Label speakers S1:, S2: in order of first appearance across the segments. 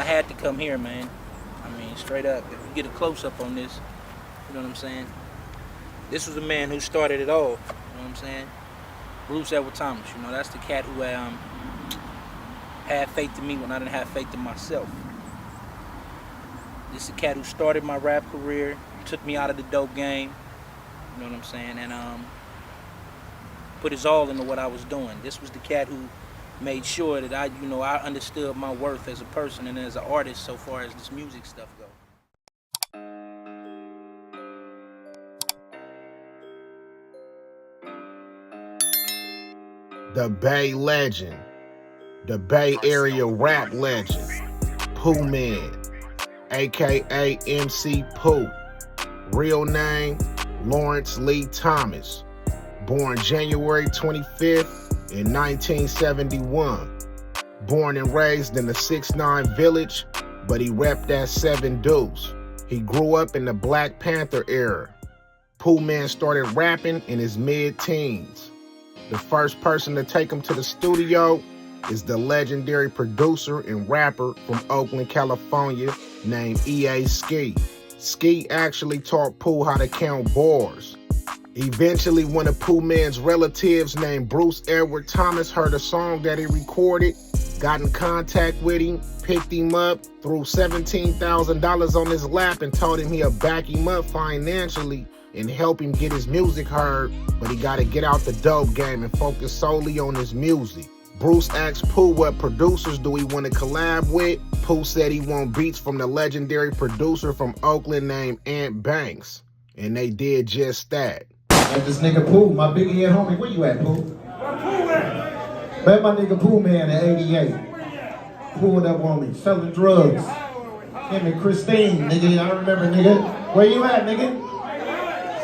S1: had to come here, man. I mean, straight up. If you get a close-up on this, you know what I'm saying? This was the man who started it all, you know what I'm saying? Bruce Edward Thomas, you know, that's the cat who had faith in me when I didn't have faith in myself. This is the cat who started my rap career, took me out of the dope game, you know what I'm saying, and put his all into what I was doing. This was the cat who made sure that I understood my worth as a person and as an artist so far as this music stuff goes.
S2: The Bay legend, the Bay Area rap legend, Pooh-Man, aka MC Pooh, real name Lawrence Lee Thomas, born January 25th in 1971, born and raised in the 6'9" village, but he repped that 7 Deuce. He grew up in the Black Panther era. Pooh-Man started rapping in his mid-teens. The first person to take him to the studio is the legendary producer and rapper from Oakland, California, named E.A. Ski. Ski actually taught Pooh how to count bars. Eventually, one of Pooh-Man's relatives named Bruce Edward Thomas heard a song that he recorded, got in contact with him, picked him up, threw $17,000 on his lap and told him he'll back him up financially and help him get his music heard, but he gotta get out the dope game and focus solely on his music. Bruce asked Pooh what producers do he want to collab with. Pooh said he want beats from the legendary producer from Oakland named Ant Banks, and they did just that.
S3: Like this nigga Pooh, my big head homie, where you at, Pooh? Met my nigga Pooh-Man in '88. Pulled up on me, selling drugs. Him and Christine, nigga, I remember, nigga. Where you at, nigga?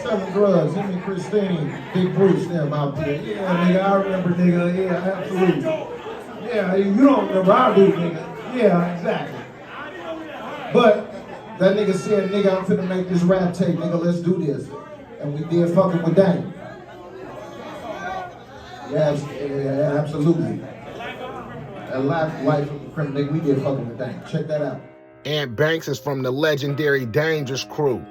S3: Selling drugs, him and Christine, Big Bruce, them out there. Yeah, nigga, I remember, nigga, yeah, absolutely. Yeah, you don't remember, I do, nigga. Yeah, exactly. But that nigga said, nigga, I'm finna make this rap tape, nigga, let's do this. And we did fucking with Dank. Yeah, absolutely. A life of a criminal, nigga, we did fucking with Dank. Check that out.
S2: Ant Banks is from the legendary Dangerous crew.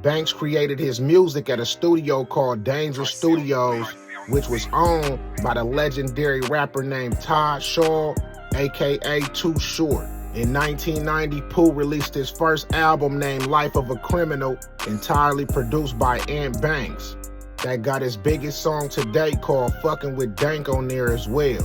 S2: Banks created his music at a studio called Dangerous Studios, which was owned by the legendary rapper named Todd Shaw, aka Too Short. In 1990, Pooh released his first album named Life of a Criminal, entirely produced by Ant Banks. That got his biggest song to date called Fucking with Dank on there as well.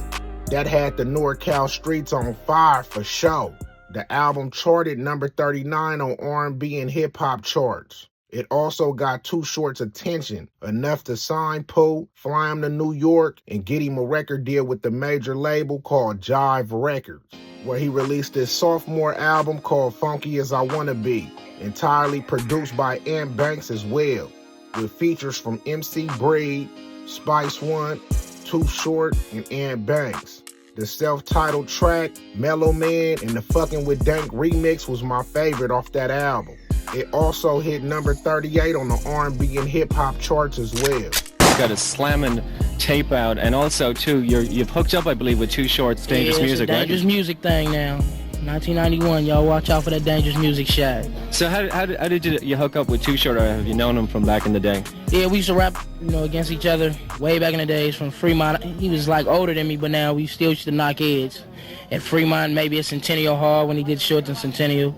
S2: That had the NorCal streets on fire for show. The album charted number 39 on R&B and hip-hop charts. It also got Too Short's attention, enough to sign Pooh, fly him to New York, and get him a record deal with the major label called Jive Records, where he released his sophomore album called Funky As I Wanna Be, entirely produced by Ant Banks as well, with features from MC Breed, Spice One, Too Short, and Ant Banks. The self-titled track, Mellow Man, and the Fucking with Dank remix was my favorite off that album. It also hit number 38 on the R&B and hip-hop charts as well.
S4: Got a slamming tape out, and also too, you've hooked up, I believe, with Too Short's Dangerous Music,
S1: right? Dangerous Music thing now. 1991, y'all watch out for that Dangerous Music shot.
S4: So how did you hook up with Too Short, or have you known him from back in the day?
S1: Yeah, we used to rap, against each other way back in the days from Fremont. He was like older than me, but now we still used to knock heads. At Fremont, maybe at Centennial Hall when he did Shorts in Centennial.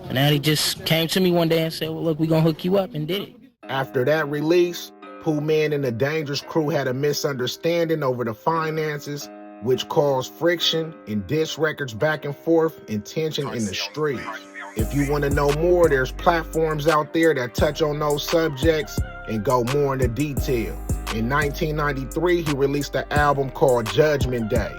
S1: And then he just came to me one day and said, well, look, we gonna hook you up, and did it.
S2: After that release, Pooh-Man and the Dangerous crew had a misunderstanding over the finances, which caused friction and diss records back and forth and tension in the streets. If you want to know more, there's platforms out there that touch on those subjects and go more into detail. In 1993, he released an album called Judgment Day,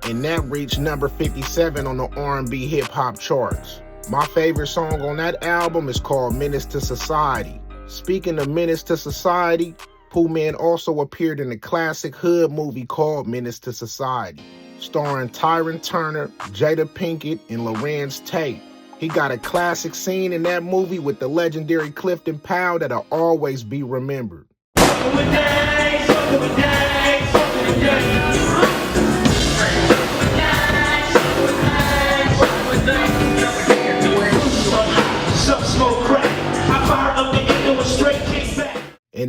S2: and that reached number 57 on the R&B hip-hop charts. My favorite song on that album is called Menace to Society. Speaking of Menace to Society, Pooh-Man also appeared in the classic hood movie called Menace to Society, starring Tyron Turner, Jada Pinkett, and Lorenz Tate. He got a classic scene in that movie with the legendary Clifton Powell that'll always be remembered.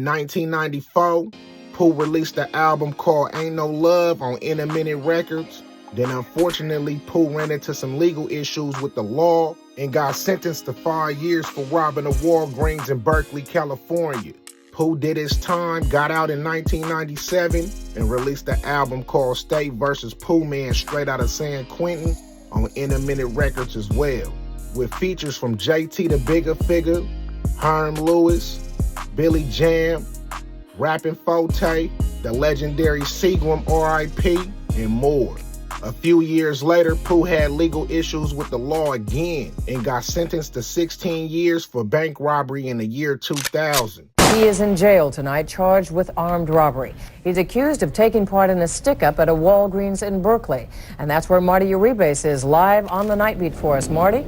S2: 1994, Pooh released the album called Ain't No Love on Intermittent Records. Then unfortunately, Pooh ran into some legal issues with the law and got sentenced to 5 years for robbing a Walgreens in Berkeley, California. Pooh did his time, got out in 1997, and released the album called State vs. Pooh-Man straight out of San Quentin on Intermittent Records as well, with features from JT the Bigger Figure, Herm Lewis, Billy Jam, Rappin' Forte, the legendary Seagram R.I.P., and more. A few years later, Pooh had legal issues with the law again and got sentenced to 16 years for bank robbery in the year 2000.
S5: He is in jail tonight, charged with armed robbery. He's accused of taking part in a stick-up at a Walgreens in Berkeley. And that's where Marty Uribe is live on the Night Beat for us. Marty?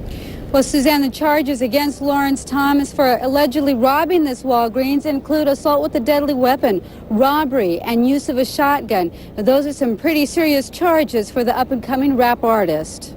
S6: Well, Suzanne, the charges against Lawrence Thomas for allegedly robbing this Walgreens include assault with a deadly weapon, robbery, and use of a shotgun. Now, those are some pretty serious charges for the up-and-coming rap artist.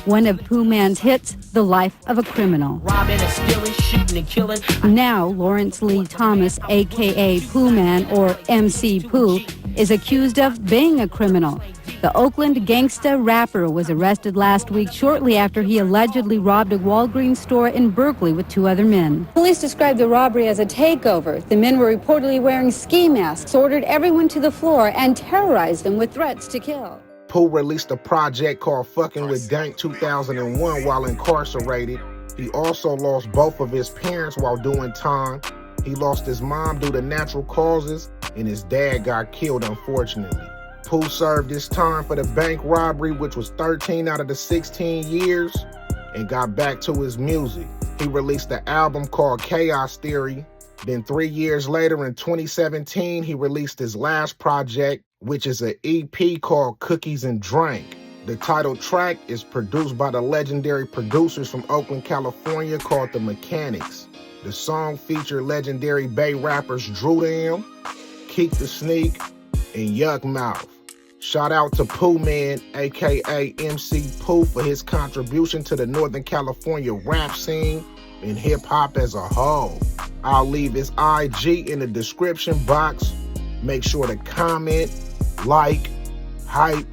S6: One of Pooh Man's hits, The Life of a Criminal.
S7: Robbing and stealing, shooting and killing.
S6: Now, Lawrence Lee Thomas, a.k.a. Pooh Man, or MC Pooh, is accused of being a criminal. The Oakland gangsta rapper was arrested last week shortly after he allegedly robbed a Walgreens store in Berkeley with 2 other men. Police described the robbery as a takeover. The men were reportedly wearing ski masks, ordered everyone to the floor, and terrorized them with threats to kill.
S2: Pooh released a project called Fucking with Dank 2001 while incarcerated. He also lost both of his parents while doing time. He lost his mom due to natural causes, and his dad got killed, unfortunately. Pooh served his time for the bank robbery, which was 13 out of the 16 years, and got back to his music. He released an album called Chaos Theory. Then 3 years later, in 2017, he released his last project, which is an EP called Cookies and Dank. The title track is produced by the legendary producers from Oakland, California called The Mechanics. The song featured legendary Bay rappers Drew Dam, Keek the Sneak, and YukMouth. Shout out to Poo Man, aka MC Pooh, for his contribution to the Northern California rap scene and hip-hop as a whole. I'll leave his IG in the description box. Make sure to comment, like, hype,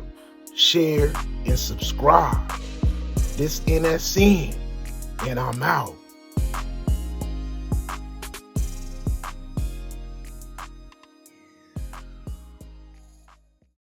S2: share, and subscribe. This NSN, and I'm out.